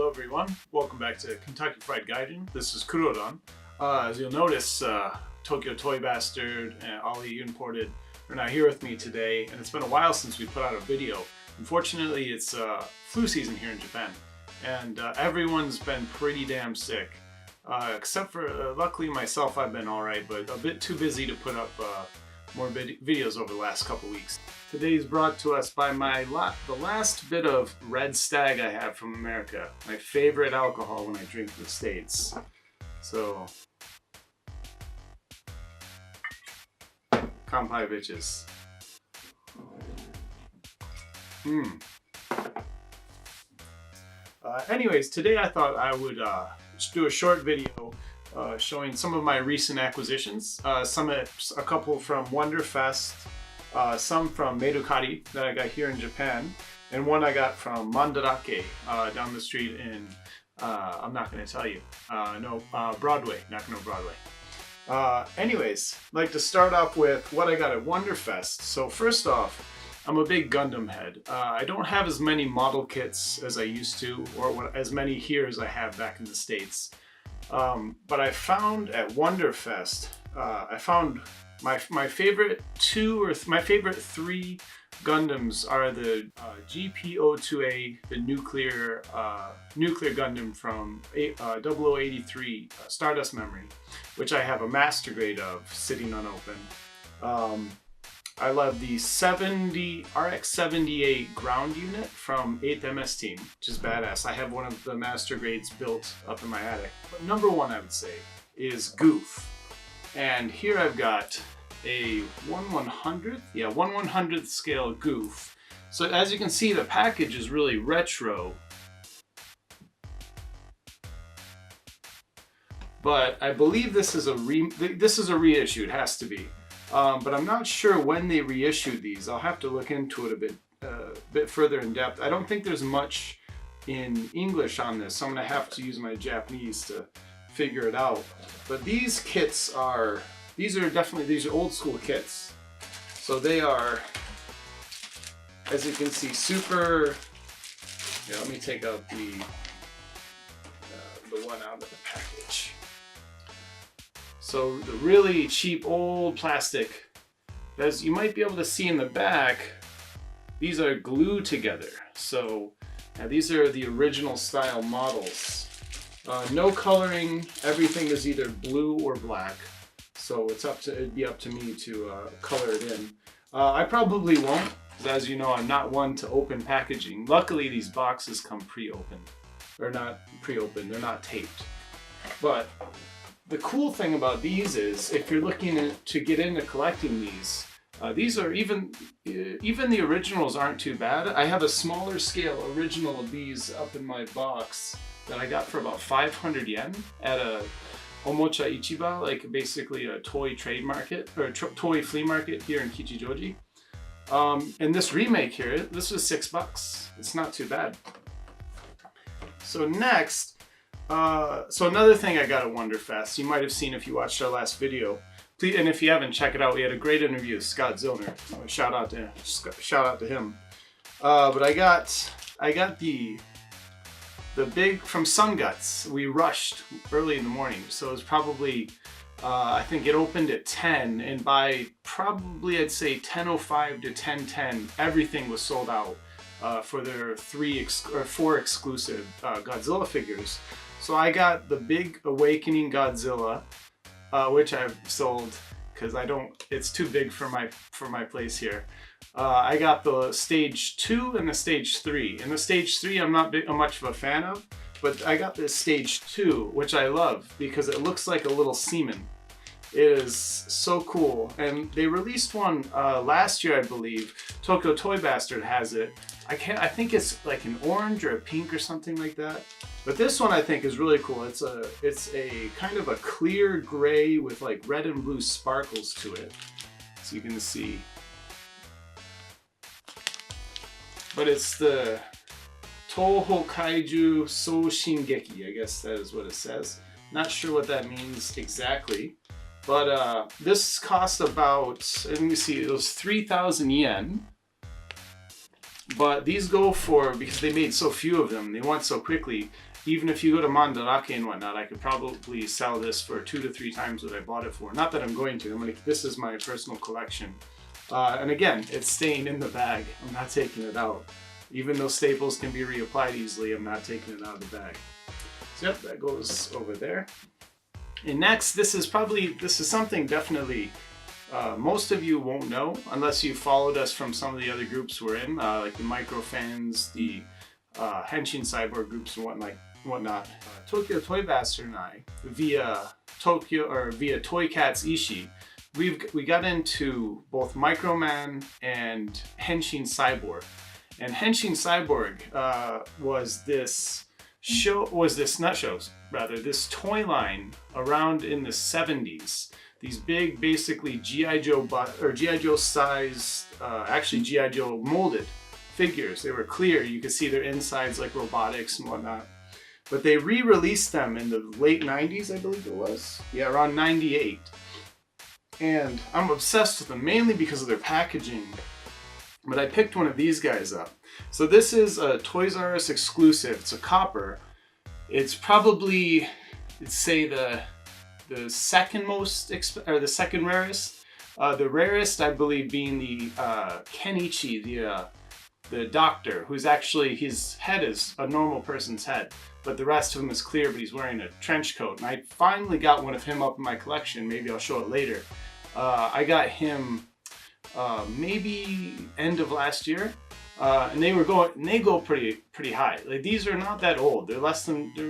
Hello everyone, welcome back to Kentucky Fried Gaijin. This is Kurodon. As you'll notice, Tokyo Toy Bastard and Ollie Imported are not here with me today, and it's been a while since we put out a video. Unfortunately, it's flu season here in Japan, and everyone's been pretty damn sick. Except for, luckily myself, I've been alright, but a bit too busy to put up more videos over the last couple weeks. Today's brought to us by the last bit of Red Stag I have from America. My favorite alcohol when I drink in the States. So, Kampai bitches. Anyways, today I thought I would just do a short video showing some of my recent acquisitions. A couple from Wonderfest, some from Mandarake that I got here in Japan, and one I got from Mandarake down the street in, I'm not going to tell you, Broadway, not going to Broadway. Anyways, I'd like to start off with what I got at Wonderfest. So first off, I'm a big Gundam head. I don't have as many model kits as I used to, or as many here as I have back in the States. But I found at Wonderfest, I found my favorite three Gundams are the GP02A, the nuclear Gundam from 0083 Stardust Memory, which I have a master grade of sitting unopened. I love the RX-78 ground unit from 8th MS Team, which is badass. I have one of the master grades built up in my attic. But number one, I would say, is Goof. And here I've got a 1/100th? Yeah, 1/100th scale Goof. So as you can see, the package is really retro. But I believe this is a reissue, it has to be. But I'm not sure when they reissued these. I'll have to look into it a bit further in depth. I don't think there's much in English on this, so I'm going to have to use my Japanese to figure it out. But these kits are old school kits. So they are, as you can see, super. Yeah, let me take out the one out of the package. So the really cheap old plastic, as you might be able to see in the back, these are glued together. So these are the original style models. No coloring, everything is either blue or black. So it'd be up to me to color it in. I probably won't, because as you know, I'm not one to open packaging. Luckily, these boxes come pre-opened. Or not pre-opened, they're not taped. But the cool thing about these is, if you're looking to get into collecting these are even the originals aren't too bad. I have a smaller scale original of these up in my box that I got for about 500 yen at a Omocha Ichiba, like basically a toy trade market or toy flea market here in Kichijoji. And this remake here, this was $6. It's not too bad. So next. So another thing I got at Wonderfest, you might have seen if you watched our last video. Please, and if you haven't, check it out. We had a great interview with Scott Zillner. Shout out to him. But I got the big from Sun Guts. We rushed early in the morning, so it was probably I think it opened at 10, and by probably I'd say 10:05 to 10:10, everything was sold out for their 4 exclusive Godzilla figures. So I got the big Awakening Godzilla, which I've sold because it's too big for my place here. I got the Stage 2 and the Stage 3. And the Stage 3 I'm not much of a fan of, but I got this Stage 2, which I love because it looks like a little seaman. It is so cool. And they released one last year, I believe. Tokyo Toy Bastard has it. I think it's like an orange or a pink or something like that. But this one I think is really cool. It's a kind of a clear gray with like red and blue sparkles to it. So you can see. But it's the Toho Kaiju Soshingeki. I guess that is what it says. Not sure what that means exactly. But this cost about, let me see, it was 3,000 yen. But these go for, because they made so few of them, they went so quickly. Even if you go to Mandarake and whatnot, I could probably sell this for 2 to 3 times what I bought it for. Not that I'm going to. This is my personal collection. And again, it's staying in the bag. I'm not taking it out. Even though staples can be reapplied easily, I'm not taking it out of the bag. So yep, that goes over there. And next, this is something definitely most of you won't know unless you followed us from some of the other groups we're in, like the Micro Fans, the Henshin Cyborg groups and whatnot. Tokyo Toy Bastard and I, via Toy Cats Ishii, we got into both Microman and Henshin Cyborg. And Henshin Cyborg was this toy line around in the 70s. These big, basically G.I. Joe sized, actually G.I. Joe molded figures. They were clear. You could see their insides like robotics and whatnot. But they re-released them in the late 90s, I believe it was. Yeah, around 98. And I'm obsessed with them, mainly because of their packaging. But I picked one of these guys up. So this is a Toys R Us exclusive. It's a copper. It's probably, let's say the second most, or the second rarest. The rarest, I believe, being the Kenichi, the doctor, who's actually, his head is a normal person's head, but the rest of him is clear, but he's wearing a trench coat. And I finally got one of him up in my collection. Maybe I'll show it later. I got him maybe end of last year, and they go pretty high. Like, these are not that old. They're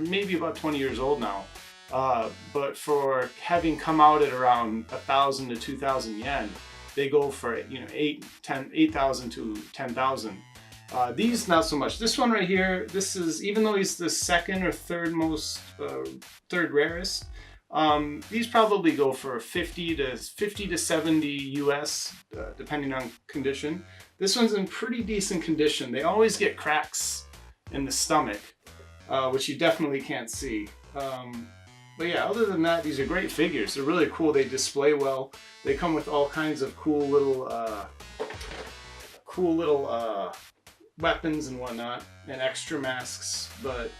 maybe about 20 years old now. But for having come out at around 1,000 to 2,000 yen, they go for 8,000 to 10,000. These not so much. This one right here, this is, even though he's the second or third rarest, these probably go for 50 to 70 US, depending on condition. This one's in pretty decent condition. They always get cracks in the stomach, which you definitely can't see. But yeah, other than that, these are great figures. They're really cool. They display well. They come with all kinds of cool little weapons and whatnot, and extra masks. But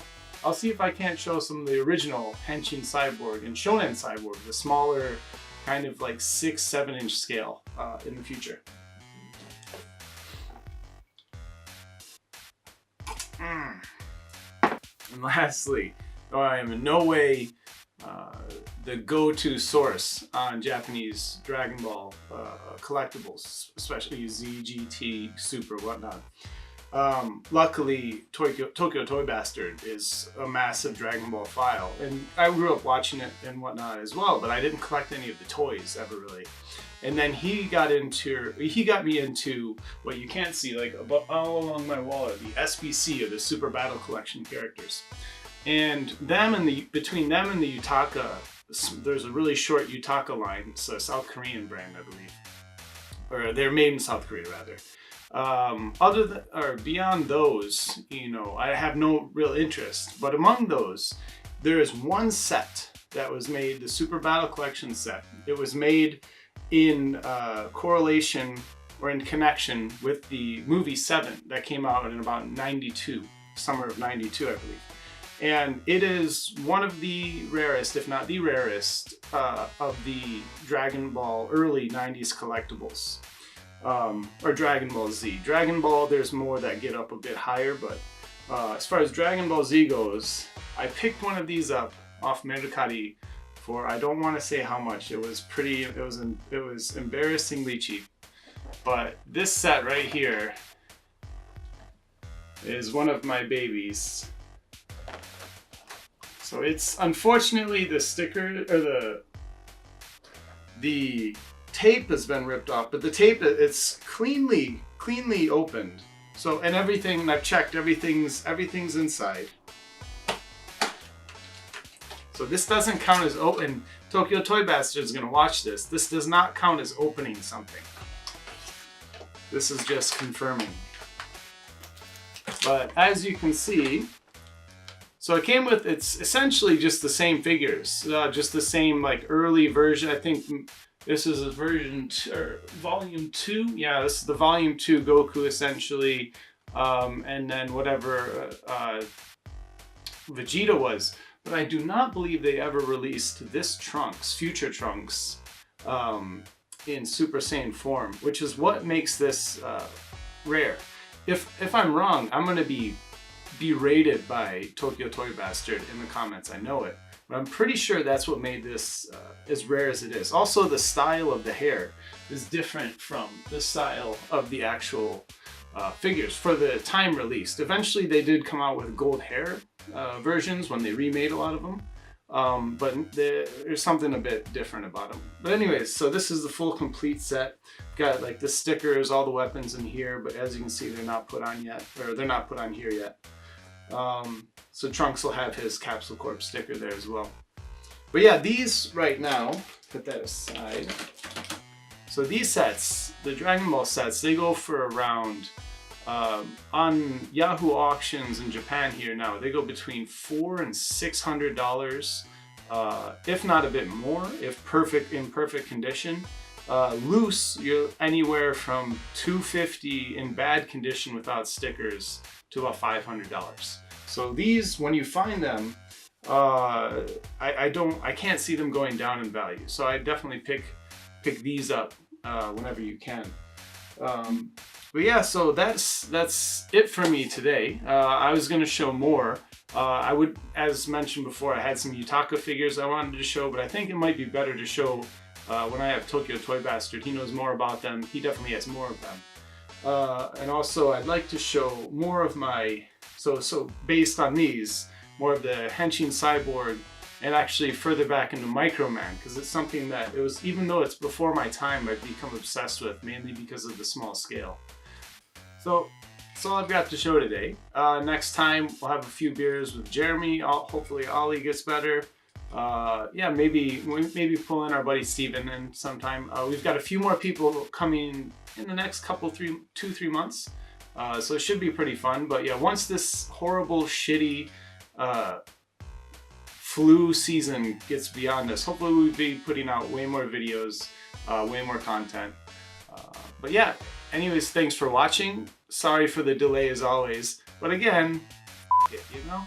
I'll see if I can't show some of the original Henshin Cyborg and Shonen Cyborg, the smaller, kind of like 6-7 inch scale, in the future. And lastly, I am in no way the go-to source on Japanese Dragon Ball collectibles, especially Z, GT, Super, whatnot. Luckily, Tokyo Toy Bastard is a massive Dragon Ball file, and I grew up watching it and whatnot as well, but I didn't collect any of the toys ever really. And then he got me into what you can't see, like all along my wall, are the SBC, or the Super Battle Collection characters. And between them and the Yutaka, there's a really short Yutaka line. It's a South Korean brand, I believe, or they're made in South Korea rather. Beyond those, I have no real interest. But among those, there is one set that was made, the Super Battle Collection set. It was made in correlation or in connection with the movie 7 that came out in about 92, summer of 92, I believe. And it is one of the rarest, if not the rarest, of the Dragon Ball early 90s collectibles. Or Dragon Ball Z. Dragon Ball, there's more that get up a bit higher, but as far as Dragon Ball Z goes, I picked one of these up off Mandarake for, I don't want to say how much. It was embarrassingly cheap. But this set right here is one of my babies. So it's, unfortunately, the sticker, or the tape has been ripped off, but the tape, it's cleanly opened. So, and everything, I've checked, everything's inside. So this doesn't count as open. Tokyo Toy Bastard is gonna watch this. This does not count as opening something. This is just confirming. But as you can see, so it came with, it's essentially just the same figures, just the same like early version. I think this is a version 2, or volume 2. Yeah, this is the volume 2 Goku essentially. and then whatever Vegeta was. But I do not believe they ever released this Trunks, future Trunks, in Super Saiyan form, which is what makes this rare. If I'm wrong, I'm gonna be berated by Tokyo Toy Bastard in the comments. I know it, but I'm pretty sure that's what made this as rare as it is. Also, the style of the hair is different from the style of the actual figures for the time released. Eventually, they did come out with gold hair versions when they remade a lot of them, but there's something a bit different about them. But anyways, so this is the full complete set. Got like the stickers, all the weapons in here, but as you can see, they're not put on yet, or they're not put on here yet. So Trunks will have his Capsule Corp sticker there as well. But yeah, these right now, put that aside. So these sets, the Dragon Ball sets, they go for around, on Yahoo auctions in Japan here now, they go between $400 and $600, if not a bit more, if in perfect condition. Loose, you're anywhere from $250 in bad condition without stickers to about $500. So these, when you find them, I can't see them going down in value. So I definitely pick these up whenever you can. But yeah, so that's it for me today. I was going to show more. I would, as mentioned before, I had some Yutaka figures I wanted to show, but I think it might be better to show when I have Tokyo Toy Bastard. He knows more about them. He definitely has more of them. And also, I'd like to show more of my, so based on these, more of the Henshin Cyborg, and actually further back into Microman, because it's something that it was, even though it's before my time, I've become obsessed with, mainly because of the small scale. So that's all I've got to show today. Next time we'll have a few beers with Jeremy. Hopefully Ollie gets better. Yeah, maybe pull in our buddy Steven in sometime. We've got a few more people coming in the next couple, 2-3 months. So it should be pretty fun. But yeah, once this horrible, shitty flu season gets beyond us, hopefully we'll be putting out way more videos, way more content. But yeah, anyways, thanks for watching. Sorry for the delay as always. But again, it, you know?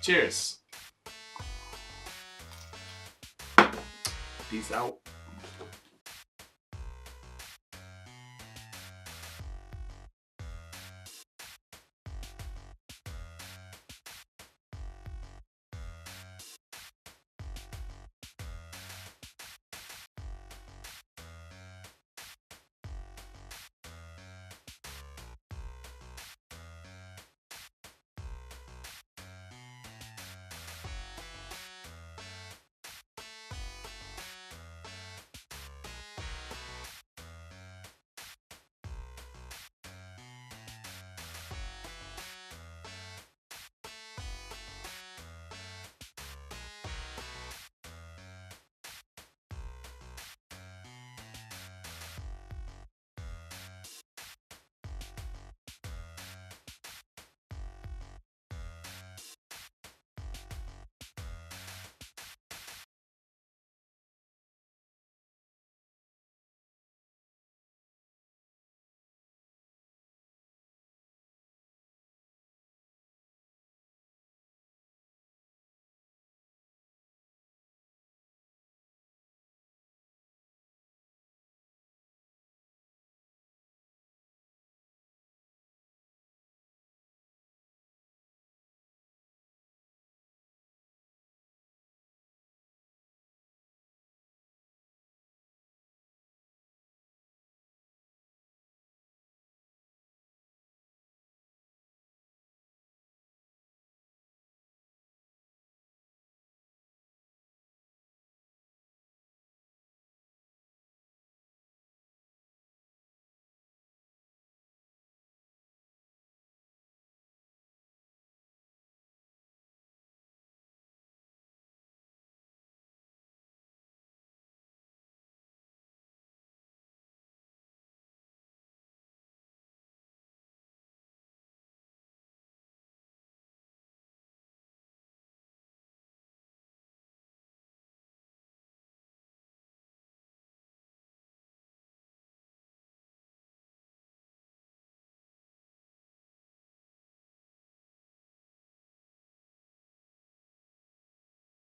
Cheers. Peace out.